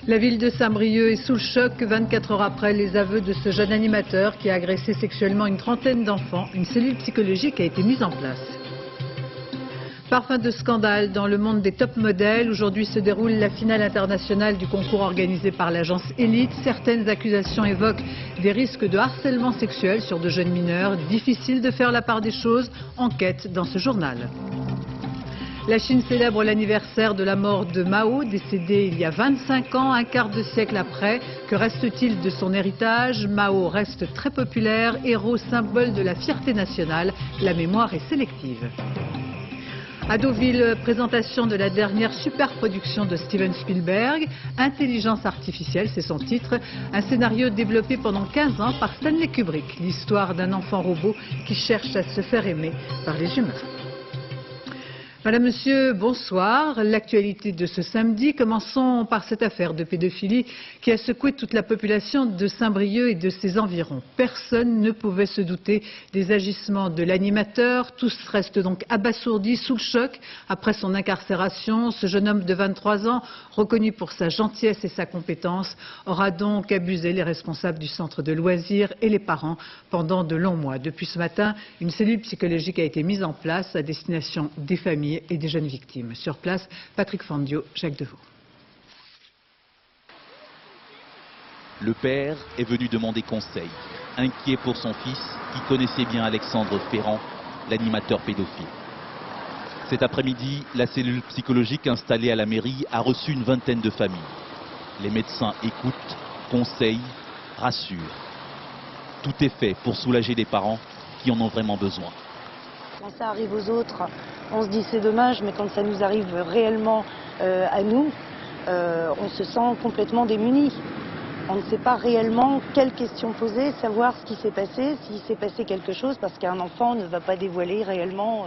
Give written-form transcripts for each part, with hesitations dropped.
La ville de Saint-Brieuc est sous le choc 24 heures après les aveux de ce jeune animateur qui a agressé sexuellement une trentaine d'enfants. Une cellule psychologique a été mise en place. Parfum de scandale dans le monde des top modèles. Aujourd'hui se déroule la finale internationale du concours organisé par l'agence Elite. Certaines accusations évoquent des risques de harcèlement sexuel sur de jeunes mineurs. Difficile de faire la part des choses. Enquête dans ce journal. La Chine célèbre l'anniversaire de la mort de Mao, décédé il y a 25 ans, un quart de siècle après. Que reste-t-il de son héritage? Mao reste très populaire, héros symbole de la fierté nationale. La mémoire est sélective. À Deauville, présentation de la dernière superproduction de Steven Spielberg. Intelligence artificielle, c'est son titre. Un scénario développé pendant 15 ans par Stanley Kubrick. L'histoire d'un enfant robot qui cherche à se faire aimer par les humains. Madame, Monsieur, bonsoir. L'actualité de ce samedi, commençons par cette affaire de pédophilie qui a secoué toute la population de Saint-Brieuc et de ses environs. Personne ne pouvait se douter des agissements de l'animateur. Tous restent donc abasourdis, sous le choc. Après son incarcération, ce jeune homme de 23 ans, reconnu pour sa gentillesse et sa compétence, aura donc abusé les responsables du centre de loisirs et les parents pendant de longs mois. Depuis ce matin, une cellule psychologique a été mise en place à destination des familles et des jeunes victimes. Sur place, Patrick Fandio, Jacques Deveau. Le père est venu demander conseil, inquiet pour son fils qui connaissait bien Alexandre Ferrand, l'animateur pédophile. Cet après-midi, la cellule psychologique installée à la mairie a reçu une vingtaine de familles. Les médecins écoutent, conseillent, rassurent. Tout est fait pour soulager les parents qui en ont vraiment besoin. Quand ça arrive aux autres, on se dit c'est dommage, mais quand ça nous arrive réellement à nous, on se sent complètement démunis. On ne sait pas réellement quelles questions poser, savoir ce qui s'est passé, s'il s'est passé quelque chose, parce qu'un enfant ne va pas dévoiler réellement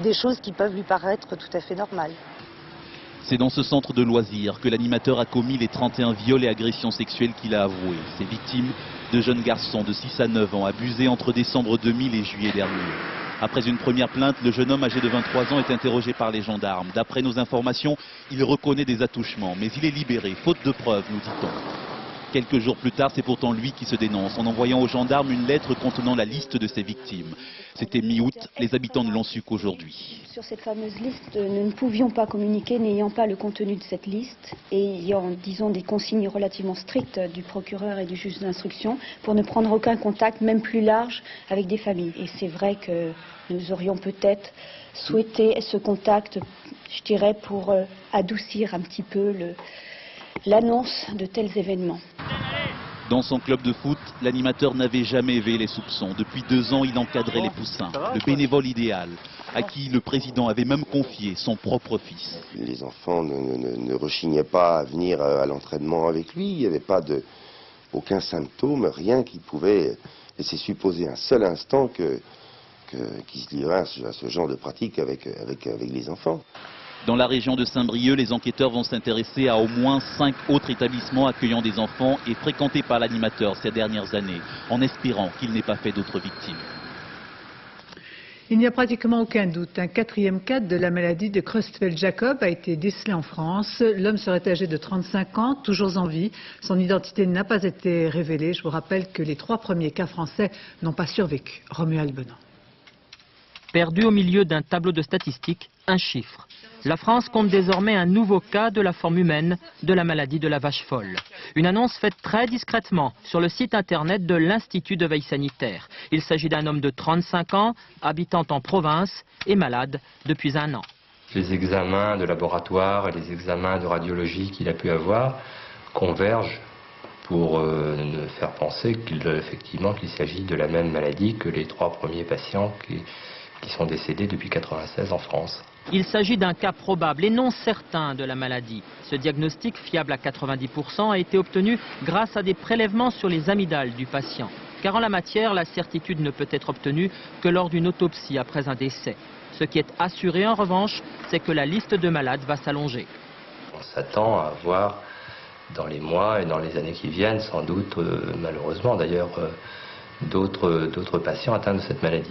des choses qui peuvent lui paraître tout à fait normales. C'est dans ce centre de loisirs que l'animateur a commis les 31 viols et agressions sexuelles qu'il a avoués. Ses victimes, de jeunes garçons de 6 à 9 ans, abusés entre décembre 2000 et juillet dernier. Après une première plainte, le jeune homme âgé de 23 ans est interrogé par les gendarmes. D'après nos informations, il reconnaît des attouchements, mais il est libéré, faute de preuves, nous dit-on. Quelques jours plus tard, c'est pourtant lui qui se dénonce, en envoyant aux gendarmes une lettre contenant la liste de ses victimes. C'était mi-août, les habitants ne l'ont su qu'aujourd'hui. Sur cette fameuse liste, nous ne pouvions pas communiquer n'ayant pas le contenu de cette liste et ayant, disons, des consignes relativement strictes du procureur et du juge d'instruction pour ne prendre aucun contact, même plus large, avec des familles. Et c'est vrai que nous aurions peut-être souhaité ce contact, je dirais, pour adoucir un petit peu l'annonce de tels événements. Dans son club de foot, l'animateur n'avait jamais éveillé les soupçons. Depuis 2 ans, il encadrait les poussins, le bénévole idéal, à qui le président avait même confié son propre fils. Les enfants ne rechignaient pas à venir à l'entraînement avec lui. Il n'y avait pas aucun symptôme, rien qui pouvait laisser supposer un seul instant qu'il se livrait à ce genre de pratique avec les enfants. Dans la région de Saint-Brieuc, les enquêteurs vont s'intéresser à au moins 5 autres établissements accueillant des enfants et fréquentés par l'animateur ces dernières années, en espérant qu'il n'ait pas fait d'autres victimes. Il n'y a pratiquement aucun doute. Un 4e cas de la maladie de Creutzfeldt-Jakob a été décelé en France. L'homme serait âgé de 35 ans, toujours en vie. Son identité n'a pas été révélée. Je vous rappelle que les 3 premiers cas français n'ont pas survécu. Romuald Benon. Perdu au milieu d'un tableau de statistiques, un chiffre. La France compte désormais un nouveau cas de la forme humaine de la maladie de la vache folle. Une annonce faite très discrètement sur le site internet de l'Institut de veille sanitaire. Il s'agit d'un homme de 35 ans, habitant en province et malade depuis 1 an. Les examens de laboratoire et les examens de radiologie qu'il a pu avoir convergent pour nous faire penser effectivement qu'il s'agit de la même maladie que les 3 premiers patients qui sont décédés depuis 1996 en France. Il s'agit d'un cas probable et non certain de la maladie. Ce diagnostic, fiable à 90%, a été obtenu grâce à des prélèvements sur les amygdales du patient. Car en la matière, la certitude ne peut être obtenue que lors d'une autopsie après un décès. Ce qui est assuré en revanche, c'est que la liste de malades va s'allonger. On s'attend à voir dans les mois et dans les années qui viennent, sans doute, malheureusement d'ailleurs, d'autres patients atteints de cette maladie.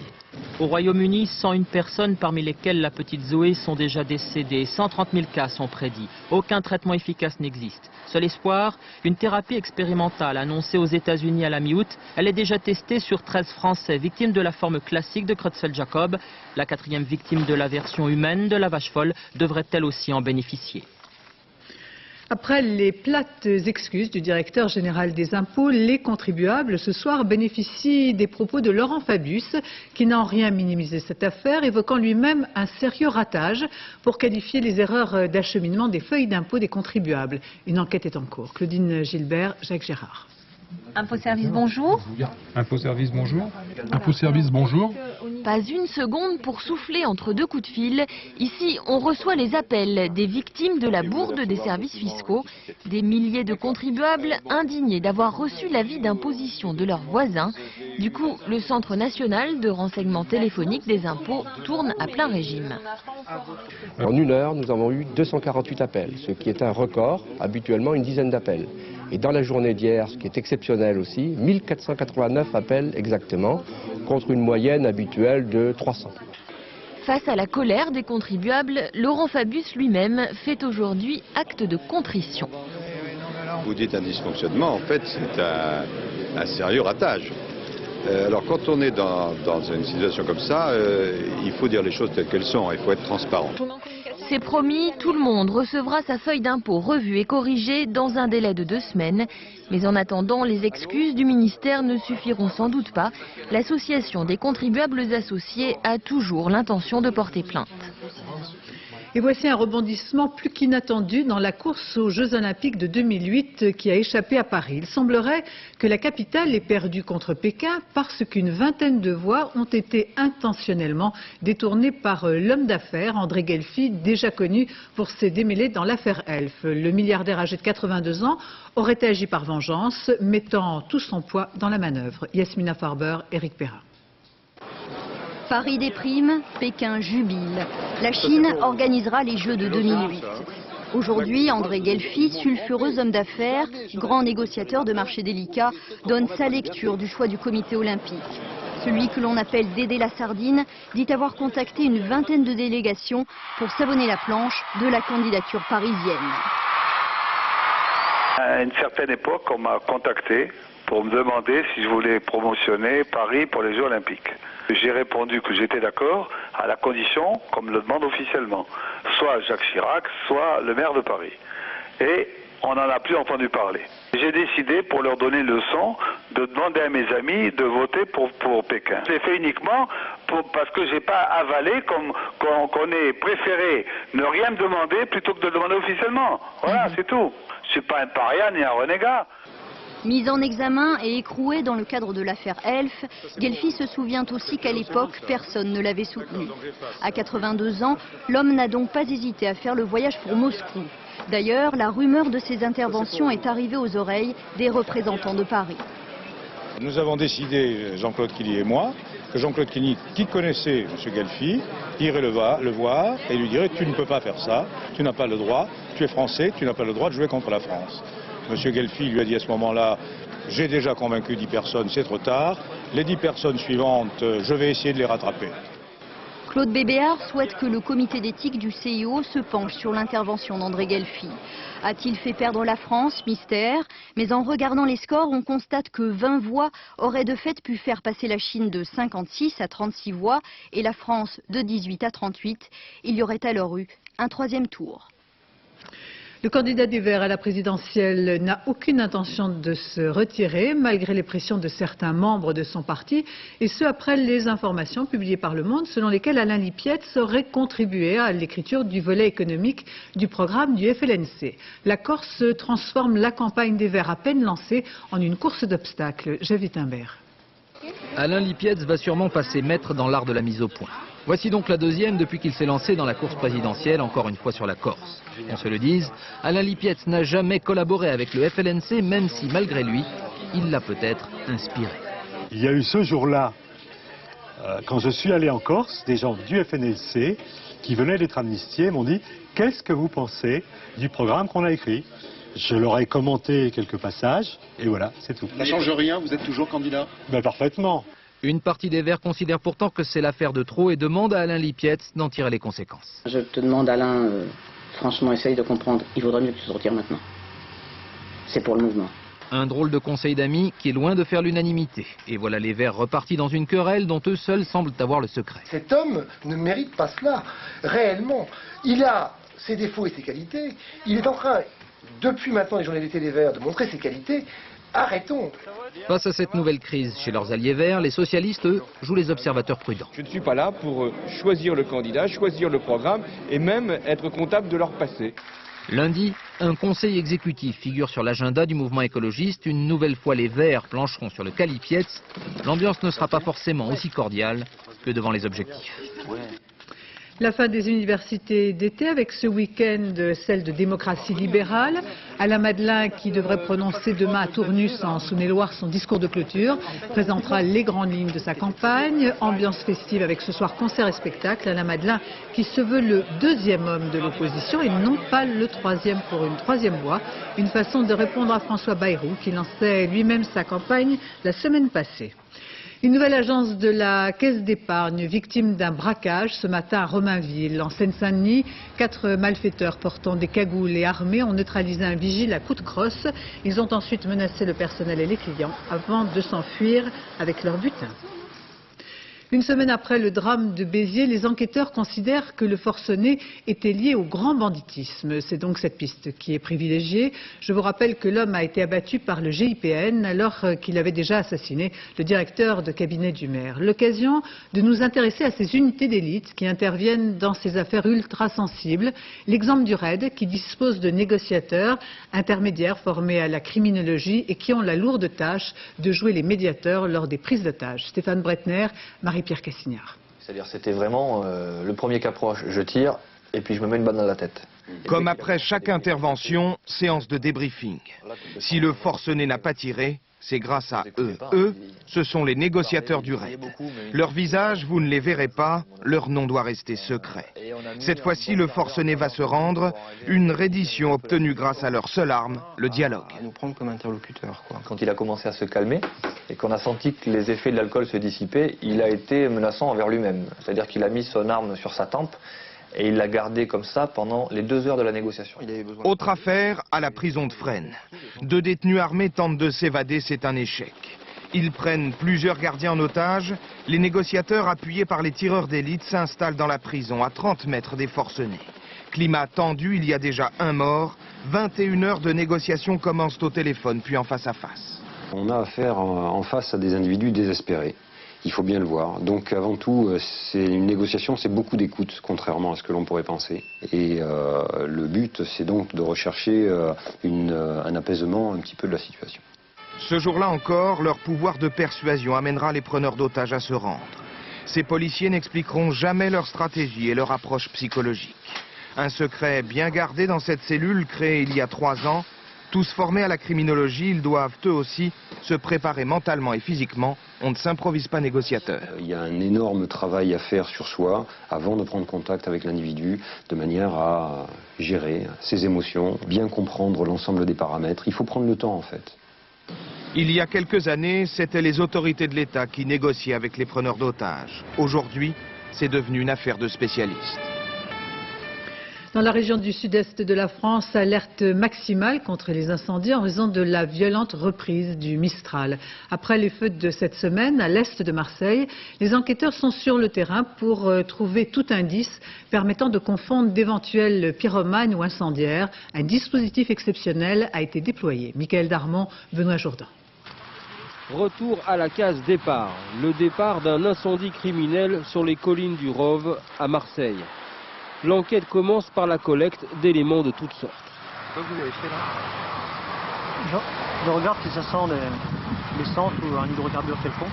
Au Royaume-Uni, 101 personnes, parmi lesquelles la petite Zoé, sont déjà décédées. 130 000 cas sont prédits. Aucun traitement efficace n'existe. Seul espoir, une thérapie expérimentale annoncée aux États-Unis à la mi-août. Elle est déjà testée sur 13 Français victimes de la forme classique de Creutzfeldt-Jakob. La 4e victime de la version humaine de la vache folle devrait elle aussi en bénéficier. Après les plates excuses du directeur général des impôts, les contribuables ce soir bénéficient des propos de Laurent Fabius, qui n'a en rien minimisé cette affaire, évoquant lui-même un sérieux ratage pour qualifier les erreurs d'acheminement des feuilles d'impôt des contribuables. Une enquête est en cours. Claudine Gilbert, Jacques Gérard. Infoservice, bonjour. Infoservice, bonjour. Infoservice, bonjour. Pas une seconde pour souffler entre deux coups de fil. Ici, on reçoit les appels des victimes de la bourde des services fiscaux. Des milliers de contribuables indignés d'avoir reçu l'avis d'imposition de leurs voisins. Du coup, le Centre national de renseignement téléphonique des impôts tourne à plein régime. En 1 heure, nous avons eu 248 appels, ce qui est un record, habituellement une dizaine d'appels. Et dans la journée d'hier, ce qui est exceptionnel aussi, 1489 appels exactement, contre une moyenne habituelle de 300. Face à la colère des contribuables, Laurent Fabius lui-même fait aujourd'hui acte de contrition. Vous dites un dysfonctionnement, en fait c'est un sérieux ratage. Alors quand on est dans une situation comme ça, il faut dire les choses telles qu'elles sont, il faut être transparent. C'est promis, tout le monde recevra sa feuille d'impôt revue et corrigée dans un délai de 2 semaines. Mais en attendant, les excuses du ministère ne suffiront sans doute pas. L'association des contribuables associés a toujours l'intention de porter plainte. Et voici un rebondissement plus qu'inattendu dans la course aux Jeux Olympiques de 2008 qui a échappé à Paris. Il semblerait que la capitale ait perdu contre Pékin parce qu'une vingtaine de voix ont été intentionnellement détournées par l'homme d'affaires André Guelfi, déjà connu pour ses démêlés dans l'affaire Elf. Le milliardaire âgé de 82 ans aurait agi par vengeance, mettant tout son poids dans la manœuvre. Yasmina Farber, Éric Perrin. Paris déprime, Pékin jubile. La Chine organisera les Jeux de 2008. Aujourd'hui, André Guelfi, sulfureux homme d'affaires, grand négociateur de marchés délicats, donne sa lecture du choix du comité olympique. Celui que l'on appelle Dédé la Sardine dit avoir contacté une vingtaine de délégations pour savonner la planche de la candidature parisienne. À une certaine époque, on m'a contacté pour me demander si je voulais promotionner Paris pour les Jeux Olympiques. J'ai répondu que j'étais d'accord à la condition qu'on me le demande officiellement. Soit Jacques Chirac, soit le maire de Paris. Et on n'en a plus entendu parler. J'ai décidé, pour leur donner une leçon, de demander à mes amis de voter pour Pékin. Je l'ai fait uniquement parce que j'ai pas avalé qu'on ait préféré ne rien me demander plutôt que de le demander officiellement. Voilà, c'est tout. Je suis pas un paria ni un renégat. Mis en examen et écroué dans le cadre de l'affaire Elf, Guelfi se souvient aussi qu'à l'époque, personne ne l'avait soutenu. À 82 ans, l'homme n'a donc pas hésité à faire le voyage pour Moscou. D'ailleurs, la rumeur de ses interventions est arrivée aux oreilles des représentants de Paris. Nous avons décidé, Jean-Claude Killy et moi, que Jean-Claude Killy, qui connaissait M. Guelfi, irait le voir et lui dirait « Tu ne peux pas faire ça, tu n'as pas le droit, tu es français, tu n'as pas le droit de jouer contre la France ». M. Guelfi lui a dit à ce moment-là, j'ai déjà convaincu 10 personnes, c'est trop tard. Les 10 personnes suivantes, je vais essayer de les rattraper. Claude Bébéard souhaite que le comité d'éthique du CIO se penche sur l'intervention d'André Guelfi. A-t-il fait perdre la France? Mystère. Mais en regardant les scores, on constate que 20 voix auraient de fait pu faire passer la Chine de 56 à 36 voix et la France de 18 à 38. Il y aurait alors eu un 3e tour. Le candidat des Verts à la présidentielle n'a aucune intention de se retirer, malgré les pressions de certains membres de son parti, et ce après les informations publiées par Le Monde, selon lesquelles Alain Lipietz aurait contribué à l'écriture du volet économique du programme du FLNC. La Corse transforme la campagne des Verts à peine lancée en une course d'obstacles. Javid Imbert. Alain Lipietz va sûrement passer maître dans l'art de la mise au point. Voici donc la 2e depuis qu'il s'est lancé dans la course présidentielle, encore une fois sur la Corse. Qu'on se le dise, Alain Lipietz n'a jamais collaboré avec le FLNC, même si malgré lui, il l'a peut-être inspiré. Il y a eu ce jour-là, quand je suis allé en Corse, des gens du FLNC qui venaient d'être amnistiés m'ont dit « Qu'est-ce que vous pensez du programme qu'on a écrit ?» Je leur ai commenté quelques passages, et voilà, c'est tout. Ça ne change rien, vous êtes toujours candidat? Ben, parfaitement. Une partie des Verts considère pourtant que c'est l'affaire de trop et demande à Alain Lipietz d'en tirer les conséquences. Je te demande, Alain, franchement, essaye de comprendre. Il vaudrait mieux que tu te retires maintenant. C'est pour le mouvement. Un drôle de conseil d'amis qui est loin de faire l'unanimité. Et voilà les Verts repartis dans une querelle dont eux seuls semblent avoir le secret. Cet homme ne mérite pas cela, réellement. Il a ses défauts et ses qualités. Il est en train, depuis maintenant les journées d'été des Verts, de montrer ses qualités. Arrêtons. Face à cette nouvelle crise chez leurs alliés verts, les socialistes, eux, jouent les observateurs prudents. Je ne suis pas là pour choisir le candidat, choisir le programme et même être comptable de leur passé. Lundi, un conseil exécutif figure sur l'agenda du mouvement écologiste. Une nouvelle fois, les Verts plancheront sur le cas Lipietz. L'ambiance ne sera pas forcément aussi cordiale que devant les objectifs. La fin des universités d'été avec ce week-end celle de démocratie libérale. Alain Madelin, qui devrait prononcer demain à Tournus en Saône-et-Loire son discours de clôture, présentera les grandes lignes de sa campagne. Ambiance festive avec ce soir concert et spectacle. Alain Madelin qui se veut le deuxième homme de l'opposition et non pas le troisième pour une troisième voie. Une façon de répondre à François Bayrou qui lançait lui-même sa campagne la semaine passée. Une nouvelle agence de la Caisse d'épargne victime d'un braquage ce matin à Romainville. En Seine-Saint-Denis, 4 malfaiteurs portant des cagoules et armés ont neutralisé un vigile à coups de crosse. Ils ont ensuite menacé le personnel et les clients avant de s'enfuir avec leur butin. Une semaine après le drame de Béziers, les enquêteurs considèrent que le forcené était lié au grand banditisme. C'est donc cette piste qui est privilégiée. Je vous rappelle que l'homme a été abattu par le GIPN alors qu'il avait déjà assassiné le directeur de cabinet du maire. L'occasion de nous intéresser à ces unités d'élite qui interviennent dans ces affaires ultra sensibles. L'exemple du RAID qui dispose de négociateurs intermédiaires formés à la criminologie et qui ont la lourde tâche de jouer les médiateurs lors des prises d'otages. Stéphane Bretner, Marie-Pierre Cassignard. C'est-à-dire c'était vraiment le premier qui approche, je tire et puis je me mets une balle dans la tête. Comme après chaque intervention, séance de débriefing. Si le forcené n'a pas tiré, c'est grâce à eux. Eux, ce sont les négociateurs du RAID. Leurs visages, vous ne les verrez pas, leur nom doit rester secret. Cette fois-ci, le forcené va se rendre, une reddition obtenue grâce à leur seule arme, le dialogue. À nous prendre comme interlocuteur, quoi. Quand il a commencé à se calmer et qu'on a senti que les effets de l'alcool se dissipaient, il a été menaçant envers lui-même. C'est-à-dire qu'il a mis son arme sur sa tempe et il l'a gardé comme ça pendant les 2 heures de la négociation. Autre affaire, à la prison de Fresnes. 2 détenus armés tentent de s'évader, c'est un échec. Ils prennent plusieurs gardiens en otage. Les négociateurs, appuyés par les tireurs d'élite, s'installent dans la prison, à 30 mètres des forcenés. Climat tendu, il y a déjà un mort. 21 heures de négociations commencent au téléphone, puis en face à face. On a affaire en face à des individus désespérés. Il faut bien le voir. Donc avant tout, c'est une négociation, c'est beaucoup d'écoute, contrairement à ce que l'on pourrait penser. Et le but, c'est donc de rechercher un apaisement un petit peu de la situation. Ce jour-là encore, leur pouvoir de persuasion amènera les preneurs d'otages à se rendre. Ces policiers n'expliqueront jamais leur stratégie et leur approche psychologique. Un secret bien gardé dans cette cellule créée il y a 3 ans. Tous formés à la criminologie, ils doivent eux aussi se préparer mentalement et physiquement. On ne s'improvise pas négociateur. Il y a un énorme travail à faire sur soi avant de prendre contact avec l'individu, de manière à gérer ses émotions, bien comprendre l'ensemble des paramètres. Il faut prendre le temps en fait. Il y a quelques années, c'étaient les autorités de l'État qui négociaient avec les preneurs d'otages. Aujourd'hui, c'est devenu une affaire de spécialistes. Dans la région du sud-est de la France, alerte maximale contre les incendies en raison de la violente reprise du Mistral. Après les feux de cette semaine à l'est de Marseille, les enquêteurs sont sur le terrain pour trouver tout indice permettant de confondre d'éventuels pyromanes ou incendiaires. Un dispositif exceptionnel a été déployé. Michael Darmon, Benoît Jourdan. Retour à la case départ. Le départ d'un incendie criminel sur les collines du Rove à Marseille. L'enquête commence par la collecte d'éléments de toutes sortes. Qu'est-ce que vous avez fait là? Je regarde si ça sent l'essence ou un hydrocarbure quelconque.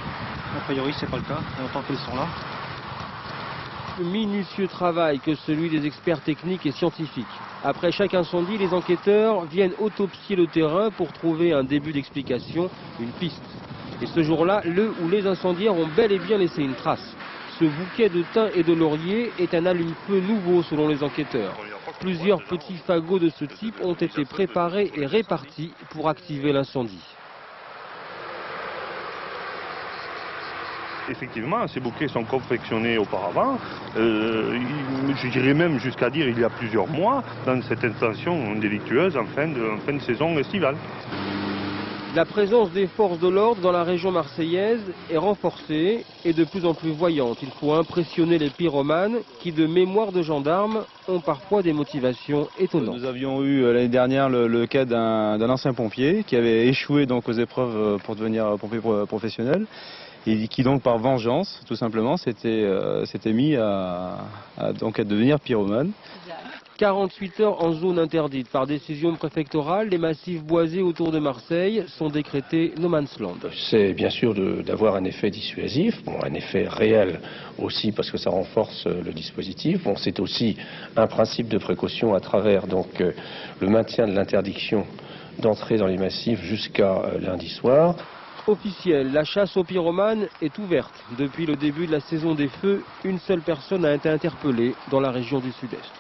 A priori, c'est pas le cas, et autant qu'ils sont là. Minutieux travail que celui des experts techniques et scientifiques. Après chaque incendie, les enquêteurs viennent autopsier le terrain pour trouver un début d'explication, une piste. Et ce jour-là, le ou les incendiaires ont bel et bien laissé une trace. Ce bouquet de thym et de laurier est un allume-feu nouveau selon les enquêteurs. Plusieurs petits fagots de ce type ont été préparés et répartis pour activer l'incendie. effectivement, ces bouquets sont confectionnés auparavant, je dirais même jusqu'à dire il y a plusieurs mois, dans cette intention délictueuse en fin de saison estivale. La présence des forces de l'ordre dans la région marseillaise est renforcée et de plus en plus voyante. Il faut impressionner les pyromanes qui, de mémoire de gendarmes, ont parfois des motivations étonnantes. Nous avions eu l'année dernière le cas d'un ancien pompier qui avait échoué donc aux épreuves pour devenir pompier professionnel et qui donc par vengeance, tout simplement, s'était mis à devenir pyromane. 48 heures en zone interdite. Par décision préfectorale, les massifs boisés autour de Marseille sont décrétés no man's land. C'est bien sûr d'avoir un effet dissuasif, un effet réel aussi parce que ça renforce le dispositif. C'est aussi un principe de précaution à travers donc, le maintien de l'interdiction d'entrer dans les massifs jusqu'à lundi soir. Officiel, la chasse aux pyromanes est ouverte. Depuis le début de la saison des feux, une seule personne a été interpellée dans la région du Sud-Est.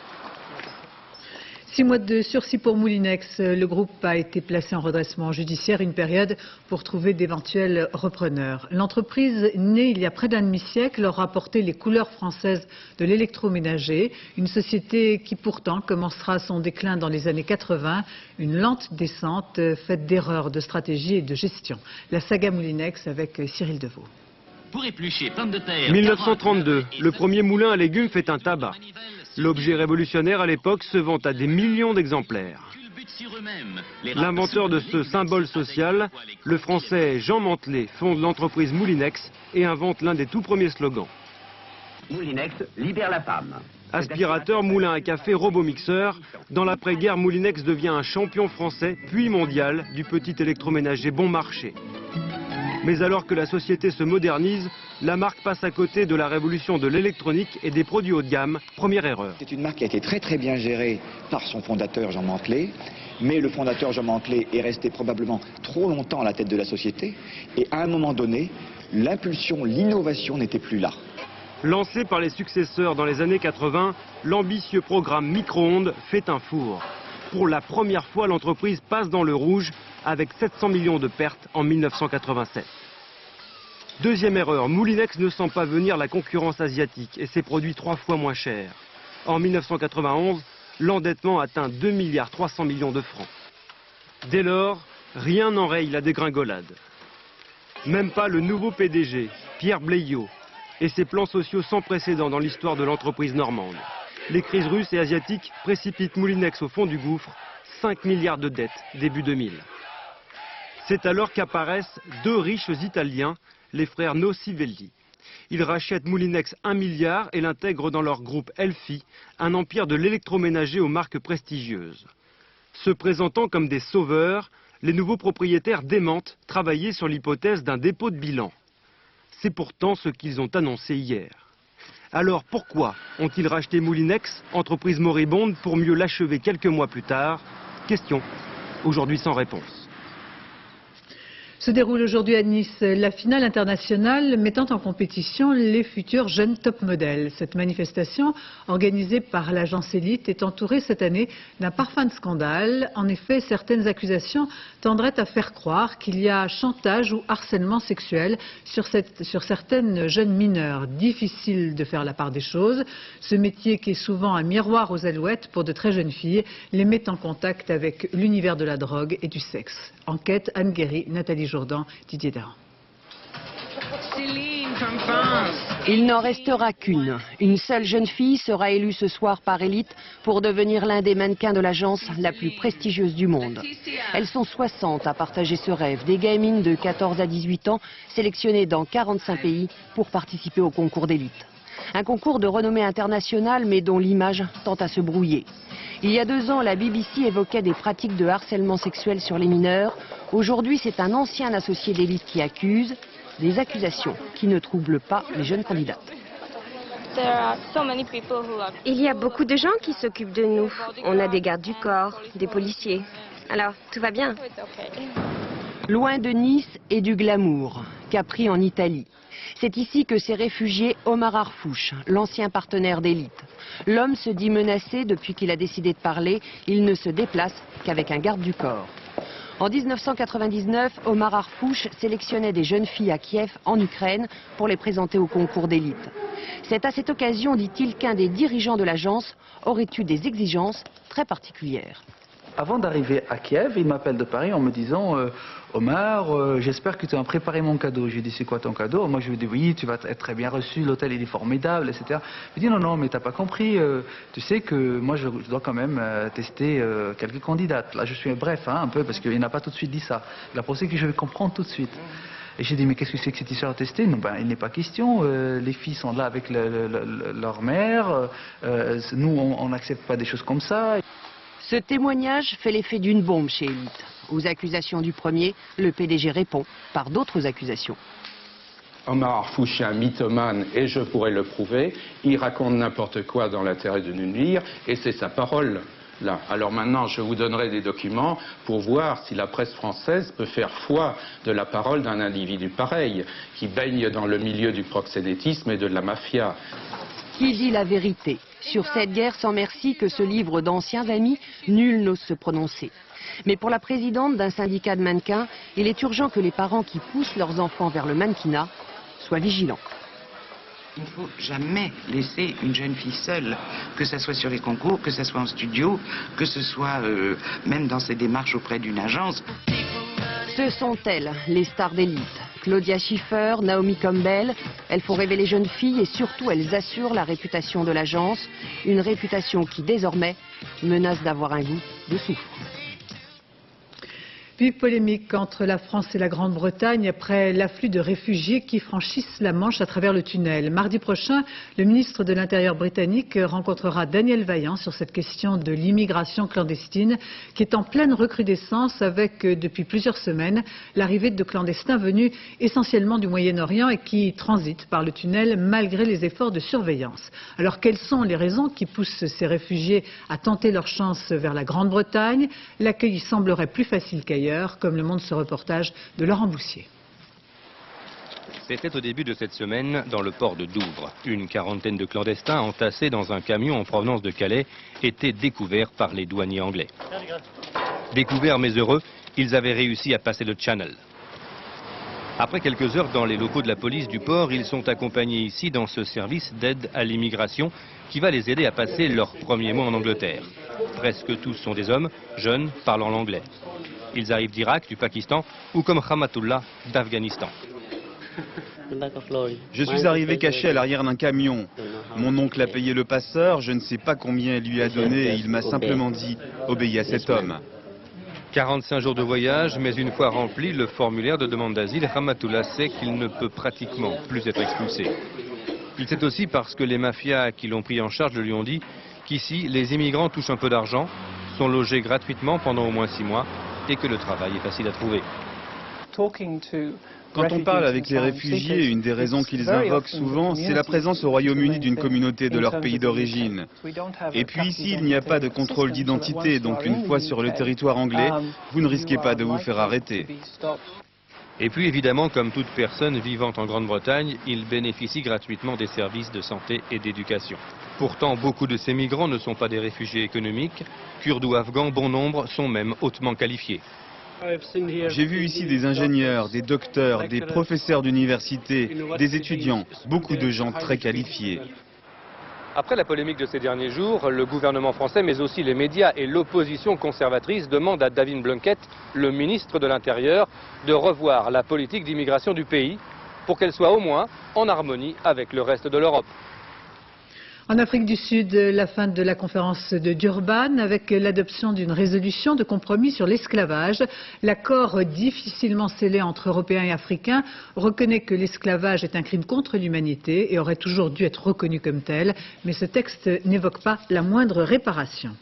6 mois de sursis pour Moulinex. Le groupe a été placé en redressement judiciaire, une période pour trouver d'éventuels repreneurs. L'entreprise, née il y a près d'un demi-siècle, leur a apporté les couleurs françaises de l'électroménager. Une société qui pourtant commencera son déclin dans les années 80. Une lente descente faite d'erreurs de stratégie et de gestion. La saga Moulinex avec Cyril Deveau. Pour éplucher pommes de terre. 1932, le premier moulin à légumes fait un tabac. L'objet révolutionnaire à l'époque se vend à des millions d'exemplaires. L'inventeur de ce symbole social, le français Jean Mantelet, fonde l'entreprise Moulinex et invente l'un des tout premiers slogans. Moulinex libère la femme. Aspirateur, moulin à café, robot-mixeur, dans l'après-guerre, Moulinex devient un champion français, puis mondial, du petit électroménager bon marché. Mais alors que la société se modernise, la marque passe à côté de la révolution de l'électronique et des produits haut de gamme. Première erreur. C'est une marque qui a été très bien gérée par son fondateur Jean Mantelet, mais le fondateur Jean Mantelet est resté probablement trop longtemps à la tête de la société et à un moment donné, l'impulsion, l'innovation n'était plus là. Lancé par les successeurs dans les années 80, l'ambitieux programme micro-ondes fait un four. Pour la première fois, l'entreprise passe dans le rouge avec 700 millions de pertes en 1987. Deuxième erreur, Moulinex ne sent pas venir la concurrence asiatique et ses produits 3 fois moins chers. En 1991, l'endettement atteint 2,3 milliards de francs. Dès lors, rien n'enraye la dégringolade. Même pas le nouveau PDG, Pierre Bleillot, et ses plans sociaux sans précédent dans l'histoire de l'entreprise normande. Les crises russes et asiatiques précipitent Moulinex au fond du gouffre, 5 milliards de dettes début 2000. C'est alors qu'apparaissent 2 riches Italiens, les frères Nocivelli. Ils rachètent Moulinex 1 milliard et l'intègrent dans leur groupe Elfi, un empire de l'électroménager aux marques prestigieuses. Se présentant comme des sauveurs, les nouveaux propriétaires démentent travailler sur l'hypothèse d'un dépôt de bilan. C'est pourtant ce qu'ils ont annoncé hier. Alors pourquoi ont-ils racheté Moulinex, entreprise moribonde, pour mieux l'achever quelques mois plus tard? Question, aujourd'hui sans réponse. Se déroule aujourd'hui à Nice la finale internationale mettant en compétition les futurs jeunes top modèles. Cette manifestation, organisée par l'agence Élite, est entourée cette année d'un parfum de scandale. En effet, certaines accusations tendraient à faire croire qu'il y a chantage ou harcèlement sexuel sur certaines jeunes mineures. Difficile de faire la part des choses. Ce métier, qui est souvent un miroir aux alouettes pour de très jeunes filles, les met en contact avec l'univers de la drogue et du sexe. Enquête Anne Guéry, Nathalie Jourdan, Didier Dahan. Il n'en restera qu'une. Une seule jeune fille sera élue ce soir par Élite pour devenir l'un des mannequins de l'agence la plus prestigieuse du monde. Elles sont 60 à partager ce rêve, des gamines de 14 à 18 ans sélectionnées dans 45 pays pour participer au concours d'Élite. Un concours de renommée internationale mais dont l'image tend à se brouiller. Il y a 2 ans, la BBC évoquait des pratiques de harcèlement sexuel sur les mineurs. Aujourd'hui, c'est un ancien associé d'Élite qui accuse, des accusations qui ne troublent pas les jeunes candidates. Il y a beaucoup de gens qui s'occupent de nous. On a des gardes du corps, des policiers. Alors, tout va bien. Loin de Nice et du glamour, Capri en Italie. C'est ici que s'est réfugié Omar Harfouch, l'ancien partenaire d'Élite. L'homme se dit menacé depuis qu'il a décidé de parler. Il ne se déplace qu'avec un garde du corps. En 1999, Omar Arfouch sélectionnait des jeunes filles à Kiev, en Ukraine, pour les présenter au concours d'élite. C'est à cette occasion, dit-il, qu'un des dirigeants de l'agence aurait eu des exigences très particulières. Avant d'arriver à Kiev, il m'appelle de Paris en me disant Omar, j'espère que tu as préparé mon cadeau. Je lui ai dit, c'est quoi ton cadeau? Moi, je lui ai dit, oui, tu vas être très bien reçu, l'hôtel il est formidable, etc. Il me dit, non, mais t'as pas compris, tu sais que moi, je dois quand même tester quelques candidates. Là, je suis bref, hein, un peu, parce qu'il n'a pas tout de suite dit ça. Il a pensé que je vais comprendre tout de suite. Et j'ai dit, mais qu'est-ce que c'est que cette histoire à tester? Non, ben, il n'est pas question. Les filles sont là avec leur mère. Nous, on n'accepte pas des choses comme ça. Ce témoignage fait l'effet d'une bombe chez Elite. Aux accusations du premier, le PDG répond par d'autres accusations. Omar Arfouch est un mythomane et je pourrais le prouver. Il raconte n'importe quoi dans l'intérêt de nous nuire et c'est sa parole. Là. Alors maintenant, je vous donnerai des documents pour voir si la presse française peut faire foi de la parole d'un individu pareil, qui baigne dans le milieu du proxénétisme et de la mafia. Qui dit la vérité? Sur cette guerre sans merci que se livrent d'anciens amis, nul n'ose se prononcer. Mais pour la présidente d'un syndicat de mannequins, il est urgent que les parents qui poussent leurs enfants vers le mannequinat soient vigilants. Il ne faut jamais laisser une jeune fille seule, que ce soit sur les concours, que ce soit en studio, que ce soit même dans ses démarches auprès d'une agence. Ce sont elles, les stars d'élite. Claudia Schiffer, Naomi Campbell, elles font rêver les jeunes filles et surtout elles assurent la réputation de l'agence. Une réputation qui désormais menace d'avoir un goût de soufre. Puis polémique entre la France et la Grande-Bretagne après l'afflux de réfugiés qui franchissent la Manche à travers le tunnel. Mardi prochain, le ministre de l'Intérieur britannique rencontrera Daniel Vaillant sur cette question de l'immigration clandestine qui est en pleine recrudescence avec, depuis plusieurs semaines, l'arrivée de clandestins venus essentiellement du Moyen-Orient et qui transitent par le tunnel malgré les efforts de surveillance. Alors quelles sont les raisons qui poussent ces réfugiés à tenter leur chance vers la Grande-Bretagne? L'accueil semblerait plus facile qu'ailleurs, comme le montre ce reportage de Laurent Boussier. C'était au début de cette semaine dans le port de Douvres. Une quarantaine de clandestins entassés dans un camion en provenance de Calais étaient découverts par les douaniers anglais. Découverts mais heureux, ils avaient réussi à passer le Channel. Après quelques heures dans les locaux de la police du port, ils sont accompagnés ici dans ce service d'aide à l'immigration qui va les aider à passer leurs premiers mois en Angleterre. Presque tous sont des hommes, jeunes, parlant l'anglais. Ils arrivent d'Irak, du Pakistan ou comme Rahmatullah d'Afghanistan. Je suis arrivé caché à l'arrière d'un camion. Mon oncle a payé le passeur, je ne sais pas combien il lui a donné et il m'a simplement dit « obéis à cet homme ». 45 jours de voyage, mais une fois rempli le formulaire de demande d'asile, Rahmatullah sait qu'il ne peut pratiquement plus être expulsé. Il sait aussi parce que les mafias qui l'ont pris en charge lui ont dit qu'ici, les immigrants touchent un peu d'argent, sont logés gratuitement pendant au moins 6 mois et que le travail est facile à trouver. Quand on parle avec les réfugiés, une des raisons qu'ils invoquent souvent, c'est la présence au Royaume-Uni d'une communauté de leur pays d'origine. Et puis ici, il n'y a pas de contrôle d'identité, donc une fois sur le territoire anglais, vous ne risquez pas de vous faire arrêter. Et puis évidemment, comme toute personne vivant en Grande-Bretagne, ils bénéficient gratuitement des services de santé et d'éducation. Pourtant, beaucoup de ces migrants ne sont pas des réfugiés économiques. Kurdes ou Afghans, bon nombre, sont même hautement qualifiés. J'ai vu ici des ingénieurs, des docteurs, des professeurs d'université, des étudiants, beaucoup de gens très qualifiés. Après la polémique de ces derniers jours, le gouvernement français, mais aussi les médias et l'opposition conservatrice demandent à David Blunkett, le ministre de l'Intérieur, de revoir la politique d'immigration du pays pour qu'elle soit au moins en harmonie avec le reste de l'Europe. En Afrique du Sud, la fin de la conférence de Durban avec l'adoption d'une résolution de compromis sur l'esclavage. L'accord difficilement scellé entre Européens et Africains reconnaît que l'esclavage est un crime contre l'humanité et aurait toujours dû être reconnu comme tel, mais ce texte n'évoque pas la moindre réparation.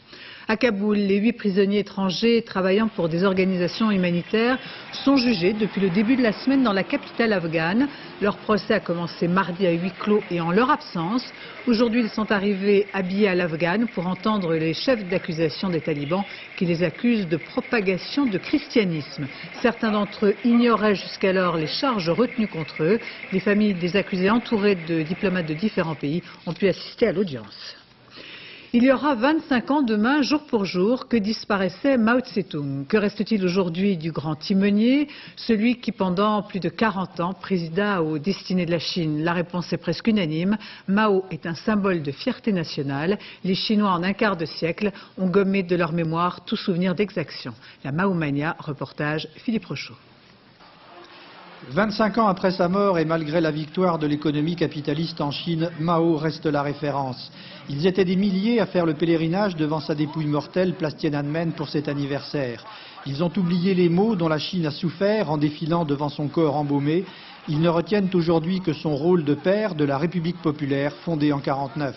À Kaboul, les 8 prisonniers étrangers travaillant pour des organisations humanitaires sont jugés depuis le début de la semaine dans la capitale afghane. Leur procès a commencé mardi à huis clos et en leur absence. Aujourd'hui, ils sont arrivés habillés à l'Afghane pour entendre les chefs d'accusation des talibans qui les accusent de propagation de christianisme. Certains d'entre eux ignoraient jusqu'alors les charges retenues contre eux. Les familles des accusés entourées de diplomates de différents pays ont pu assister à l'audience. Il y aura 25 ans demain, jour pour jour, que disparaissait Mao Tse-tung. Que reste-t-il aujourd'hui du grand timonier, celui qui pendant plus de 40 ans présida aux destinées de la Chine? La réponse est presque unanime. Mao est un symbole de fierté nationale. Les Chinois, en un quart de siècle, ont gommé de leur mémoire tout souvenir d'exaction. La Maomania, reportage Philippe Rochaud. 25 ans après sa mort et malgré la victoire de l'économie capitaliste en Chine, Mao reste la référence. Ils étaient des milliers à faire le pèlerinage devant sa dépouille mortelle, place Tiananmen, pour cet anniversaire. Ils ont oublié les maux dont la Chine a souffert en défilant devant son corps embaumé. Ils ne retiennent aujourd'hui que son rôle de père de la République populaire fondée en 1949.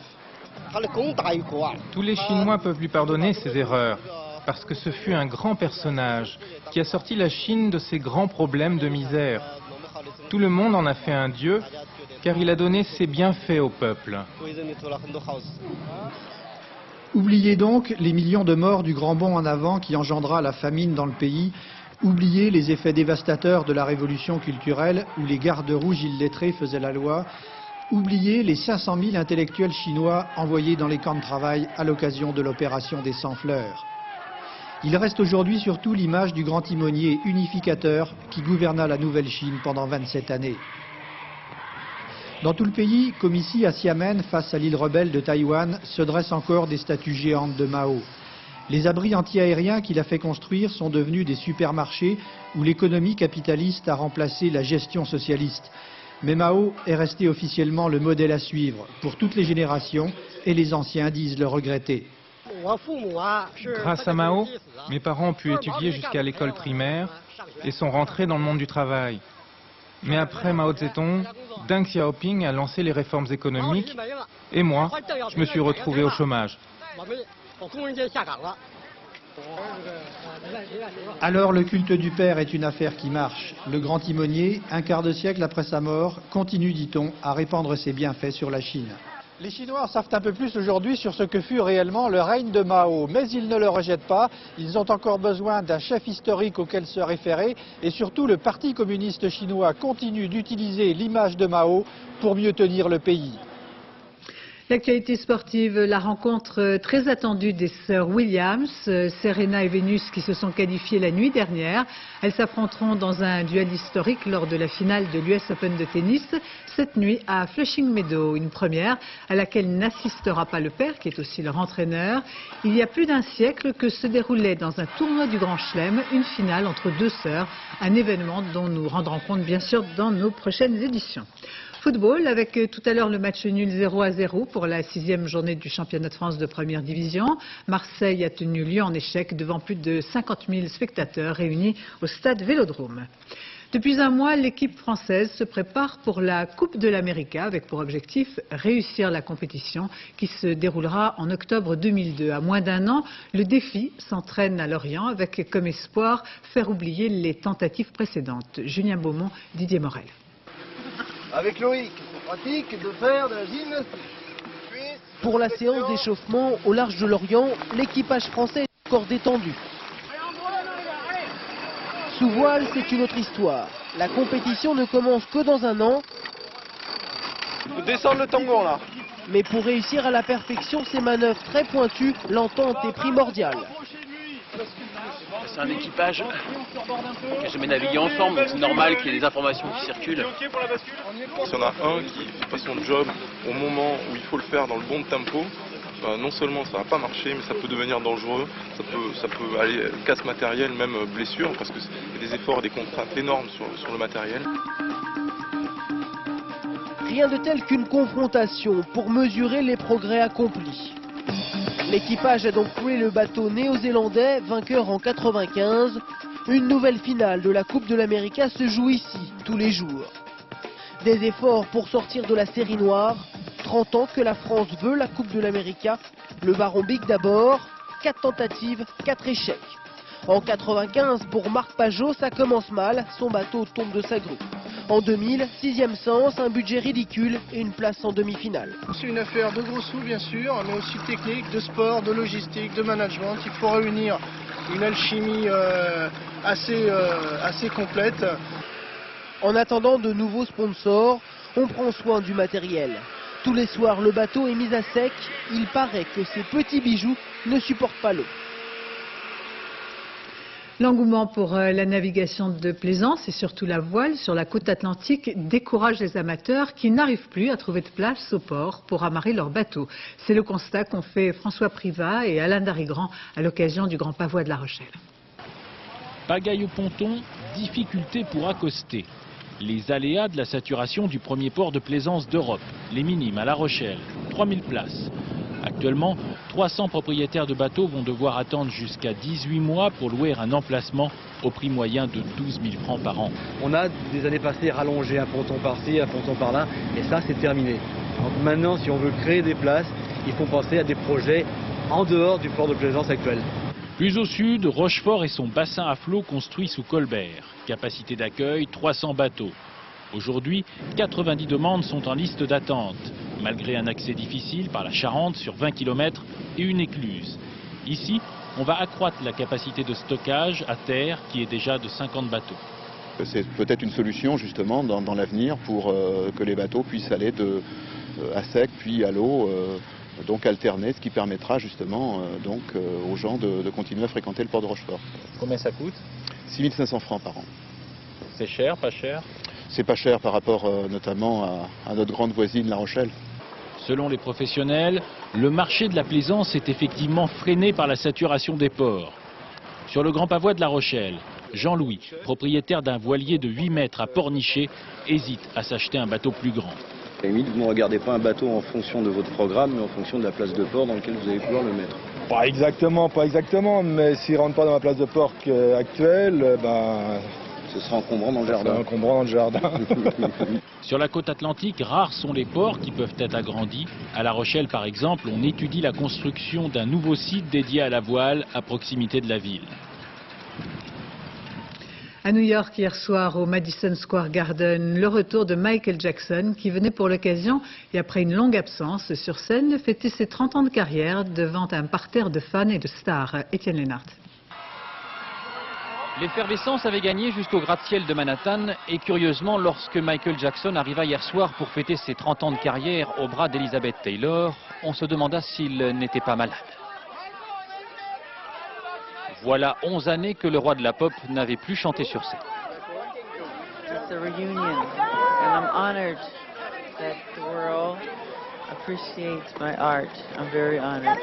Tous les Chinois peuvent lui pardonner ses erreurs, parce que ce fut un grand personnage qui a sorti la Chine de ses grands problèmes de misère. Tout le monde en a fait un dieu, car il a donné ses bienfaits au peuple. Oubliez donc les millions de morts du grand bond en avant qui engendra la famine dans le pays. Oubliez les effets dévastateurs de la révolution culturelle où les gardes rouges illettrés faisaient la loi. Oubliez les 500 000 intellectuels chinois envoyés dans les camps de travail à l'occasion de l'opération des 100 fleurs. Il reste aujourd'hui surtout l'image du grand timonier unificateur qui gouverna la nouvelle Chine pendant 27 années. Dans tout le pays, comme ici à Xiamen, face à l'île rebelle de Taïwan, se dressent encore des statues géantes de Mao. Les abris anti-aériens qu'il a fait construire sont devenus des supermarchés où l'économie capitaliste a remplacé la gestion socialiste. Mais Mao est resté officiellement le modèle à suivre pour toutes les générations et les anciens disent le regretter. Grâce à Mao, mes parents ont pu étudier jusqu'à l'école primaire et sont rentrés dans le monde du travail. Mais après Mao Tse-tung, Deng Xiaoping a lancé les réformes économiques et moi, je me suis retrouvé au chômage. Alors le culte du père est une affaire qui marche. Le grand timonier, un quart de siècle après sa mort, continue, dit-on, à répandre ses bienfaits sur la Chine. Les Chinois savent un peu plus aujourd'hui sur ce que fut réellement le règne de Mao, mais ils ne le rejettent pas. Ils ont encore besoin d'un chef historique auquel se référer et surtout le Parti communiste chinois continue d'utiliser l'image de Mao pour mieux tenir le pays. L'actualité sportive, la rencontre très attendue des sœurs Williams, Serena et Venus qui se sont qualifiées la nuit dernière. Elles s'affronteront dans un duel historique lors de la finale de l'US Open de tennis cette nuit à Flushing Meadow, une première à laquelle n'assistera pas le père qui est aussi leur entraîneur. Il y a plus d'un siècle que se déroulait dans un tournoi du Grand Chelem une finale entre deux sœurs, un événement dont nous rendrons compte bien sûr dans nos prochaines éditions. Football, avec tout à l'heure le match nul 0-0 pour la 6e journée du championnat de France de première division. Marseille a tenu lieu en échec devant plus de 50 000 spectateurs réunis au stade Vélodrome. Depuis un mois, l'équipe française se prépare pour la Coupe de l'Amérique avec pour objectif réussir la compétition qui se déroulera en octobre 2002. À moins d'un an, le défi s'entraîne à Lorient avec comme espoir faire oublier les tentatives précédentes. Julien Beaumont, Didier Morel. Avec Loïc, c'est pratique de faire de la gymnastique. Pour la séance d'échauffement au large de Lorient, l'équipage français est encore détendu. Sous voile, c'est une autre histoire. La compétition ne commence que dans un an. Il faut descendre le tangon là. Mais pour réussir à la perfection ces manœuvres très pointues, l'entente est primordiale. C'est un équipage qui n'a jamais navigué ensemble, donc c'est normal qu'il y ait des informations qui circulent. S'il y en a un qui ne fait pas son job au moment où il faut le faire dans le bon tempo, non seulement ça ne va pas marcher, mais ça peut devenir dangereux, ça peut aller casse matériel, même blessure, parce qu'il y a des efforts et des contraintes énormes sur le matériel. Rien de tel qu'une confrontation pour mesurer les progrès accomplis. L'équipage a donc cloué le bateau néo-zélandais, vainqueur en 95. Une nouvelle finale de la Coupe de l'Amérique se joue ici, tous les jours. Des efforts pour sortir de la série noire. 30 ans que la France veut la Coupe de l'Amérique. Le Baron Big d'abord. 4 tentatives, 4 échecs. En 95, pour Marc Pajot, ça commence mal. Son bateau tombe de sa grue. En 2000, 6e sens, un budget ridicule et une place en demi-finale. C'est une affaire de gros sous bien sûr, mais aussi technique, de sport, de logistique, de management. Il faut réunir une alchimie assez complète. En attendant de nouveaux sponsors, on prend soin du matériel. Tous les soirs, le bateau est mis à sec. Il paraît que ces petits bijoux ne supportent pas l'eau. L'engouement pour la navigation de plaisance et surtout la voile sur la côte atlantique décourage les amateurs qui n'arrivent plus à trouver de place au port pour amarrer leur bateau. C'est le constat qu'ont fait François Privat et Alain Darigrand à l'occasion du Grand Pavois de La Rochelle. Pagaille au ponton, difficulté pour accoster. Les aléas de la saturation du premier port de plaisance d'Europe, les Minimes à La Rochelle, 3000 places. Actuellement, 300 propriétaires de bateaux vont devoir attendre jusqu'à 18 mois pour louer un emplacement au prix moyen de 12 000 francs par an. On a des années passées rallongé un ponton par-ci, un ponton par-là, et ça c'est terminé. Donc maintenant, si on veut créer des places, il faut penser à des projets en dehors du port de plaisance actuel. Plus au sud, Rochefort et son bassin à flot construit sous Colbert. Capacité d'accueil, 300 bateaux. Aujourd'hui, 90 demandes sont en liste d'attente, malgré un accès difficile par la Charente sur 20 km et une écluse. Ici, on va accroître la capacité de stockage à terre qui est déjà de 50 bateaux. C'est peut-être une solution justement dans l'avenir pour que les bateaux puissent aller à sec puis à l'eau, donc alterner, ce qui permettra justement aux gens de continuer à fréquenter le port de Rochefort. Combien ça coûte? 6 500 francs par an. C'est cher, pas cher? C'est pas cher par rapport notamment à notre grande voisine La Rochelle. Selon les professionnels, le marché de la plaisance est effectivement freiné par la saturation des ports. Sur le Grand Pavois de La Rochelle, Jean-Louis, propriétaire d'un voilier de 8 mètres à Pornichet, hésite à s'acheter un bateau plus grand. À la limite, vous ne regardez pas un bateau en fonction de votre programme, mais en fonction de la place de port dans laquelle vous allez pouvoir le mettre. Pas exactement, mais s'il ne rentre pas dans la place de port actuelle, ce sera encombrant dans le jardin. Sur la côte atlantique, rares sont les ports qui peuvent être agrandis. À La Rochelle, par exemple, on étudie la construction d'un nouveau site dédié à la voile à proximité de la ville. À New York, hier soir, au Madison Square Garden, le retour de Michael Jackson, qui venait pour l'occasion, et après une longue absence sur scène, fêter ses 30 ans de carrière devant un parterre de fans et de stars. Étienne Lénart. L'effervescence avait gagné jusqu'au gratte-ciel de Manhattan et curieusement, lorsque Michael Jackson arriva hier soir pour fêter ses 30 ans de carrière au bras d'Elizabeth Taylor, on se demanda s'il n'était pas malade. Voilà 11 années que le roi de la pop n'avait plus chanté sur scène. It's a reunion and I'm honored that the world appreciates my art. I'm very honored.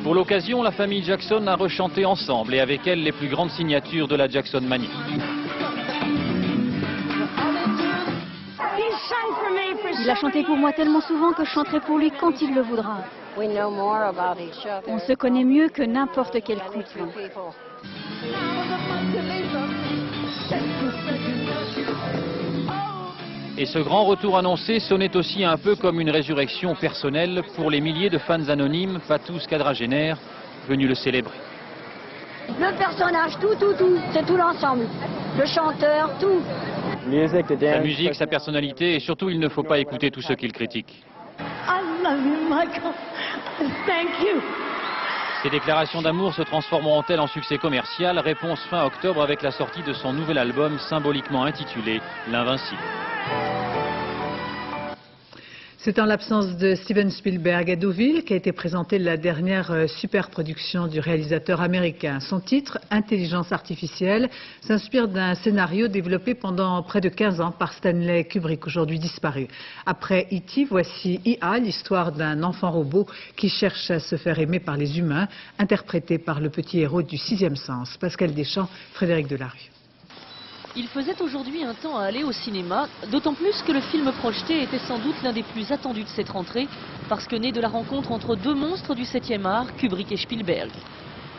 Pour l'occasion, la famille Jackson a rechanté ensemble et avec elle les plus grandes signatures de la Jackson Mania. Il a chanté pour moi tellement souvent que je chanterai pour lui quand il le voudra. On se connaît mieux que n'importe quel couple. Et ce grand retour annoncé sonnait aussi un peu comme une résurrection personnelle pour les milliers de fans anonymes, pas tous quadragénaires, venus le célébrer. Le personnage, tout, c'est tout l'ensemble. Le chanteur, tout. Sa musique, sa personnalité et surtout il ne faut pas écouter tous ceux qui le critiquent. I love you, Michael. Thank you. Ces déclarations d'amour se transformeront-elles en succès commercial? Réponse fin octobre avec la sortie de son nouvel album symboliquement intitulé L'Invincible. C'est en l'absence de Steven Spielberg à Deauville qu'a été présentée la dernière superproduction du réalisateur américain. Son titre, Intelligence artificielle, s'inspire d'un scénario développé pendant près de 15 ans par Stanley Kubrick, aujourd'hui disparu. Après E.T., voici IA, l'histoire d'un enfant robot qui cherche à se faire aimer par les humains, interprété par le petit héros du Sixième Sens. Pascal Deschamps, Frédéric Delarue. Il faisait aujourd'hui un temps à aller au cinéma, d'autant plus que le film projeté était sans doute l'un des plus attendus de cette rentrée, parce que né de la rencontre entre deux monstres du 7e art, Kubrick et Spielberg.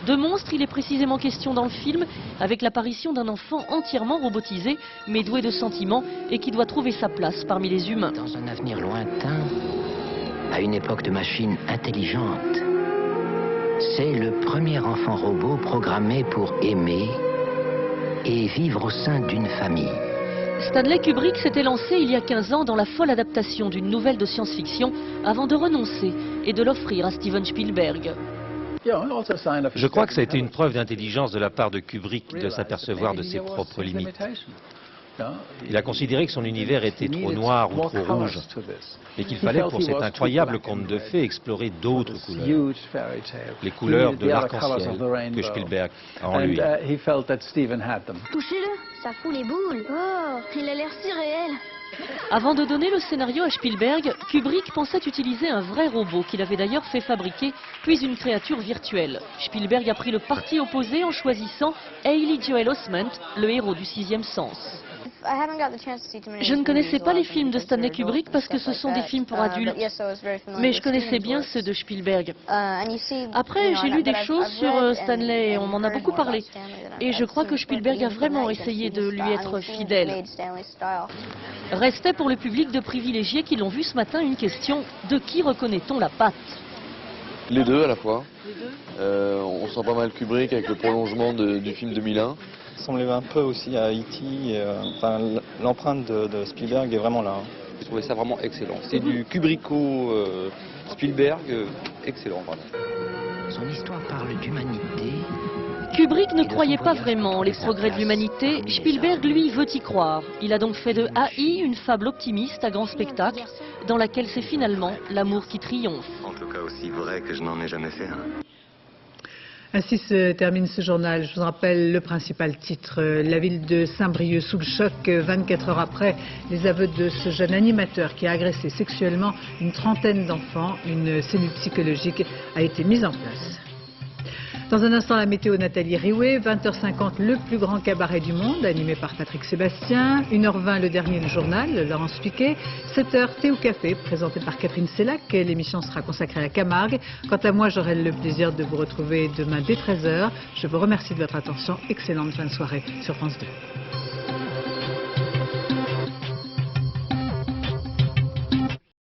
De monstres, il est précisément question dans le film, avec l'apparition d'un enfant entièrement robotisé, mais doué de sentiments, et qui doit trouver sa place parmi les humains. Dans un avenir lointain, à une époque de machines intelligentes, c'est le premier enfant robot programmé pour aimer et vivre au sein d'une famille. Stanley Kubrick s'était lancé il y a 15 ans dans la folle adaptation d'une nouvelle de science-fiction avant de renoncer et de l'offrir à Steven Spielberg. Je crois que ça a été une preuve d'intelligence de la part de Kubrick de s'apercevoir de ses propres limites. Il a considéré que son univers était trop noir ou trop rouge et qu'il fallait pour cet incroyable conte de fées explorer d'autres couleurs, les couleurs de l'arc-en-ciel que Spielberg a en lui. Touchez-le, ça fout les boules. Oh, il a l'air si réel. Avant de donner le scénario à Spielberg, Kubrick pensait utiliser un vrai robot qu'il avait d'ailleurs fait fabriquer, puis une créature virtuelle. Spielberg a pris le parti opposé en choisissant Haley Joel Osment, le héros du Sixième Sens. Je ne connaissais pas les films de Stanley Kubrick parce que ce sont des films pour adultes, mais je connaissais bien ceux de Spielberg. Après, j'ai lu des choses sur Stanley et on m'en a beaucoup parlé. Et je crois que Spielberg a vraiment essayé de lui être fidèle. Restait pour le public de privilégiés qui l'ont vu ce matin une question: de qui reconnaît-on la patte? Les deux à la fois. On sent pas mal Kubrick avec le prolongement du film 2001. Ça ressemblait un peu aussi à E.T. Enfin, l'empreinte de Spielberg est vraiment là. J'ai trouvé ça vraiment excellent. C'est du Kubricko Spielberg, excellent vraiment. Son histoire parle d'humanité. Kubrick ne croyait pas vraiment les progrès de l'humanité. Spielberg, lui, veut y croire. Il a donc fait de AI une fable optimiste à grand spectacle, dans laquelle c'est finalement l'amour qui triomphe. En tout cas aussi vrai que je n'en ai jamais fait un. Ainsi se termine ce journal. Je vous rappelle le principal titre. La ville de Saint-Brieuc sous le choc 24 heures après les aveux de ce jeune animateur qui a agressé sexuellement une trentaine d'enfants. Une cellule psychologique a été mise en place. Dans un instant, la météo, Nathalie Riouet. 20h50, le plus grand cabaret du monde, animé par Patrick Sébastien. 1h20, le dernier, le journal, Laurence Piquet. 7h, thé ou café, présenté par Catherine Sellac. L'émission sera consacrée à Camargue. Quant à moi, j'aurai le plaisir de vous retrouver demain dès 13h. Je vous remercie de votre attention. Excellente fin de soirée sur France 2.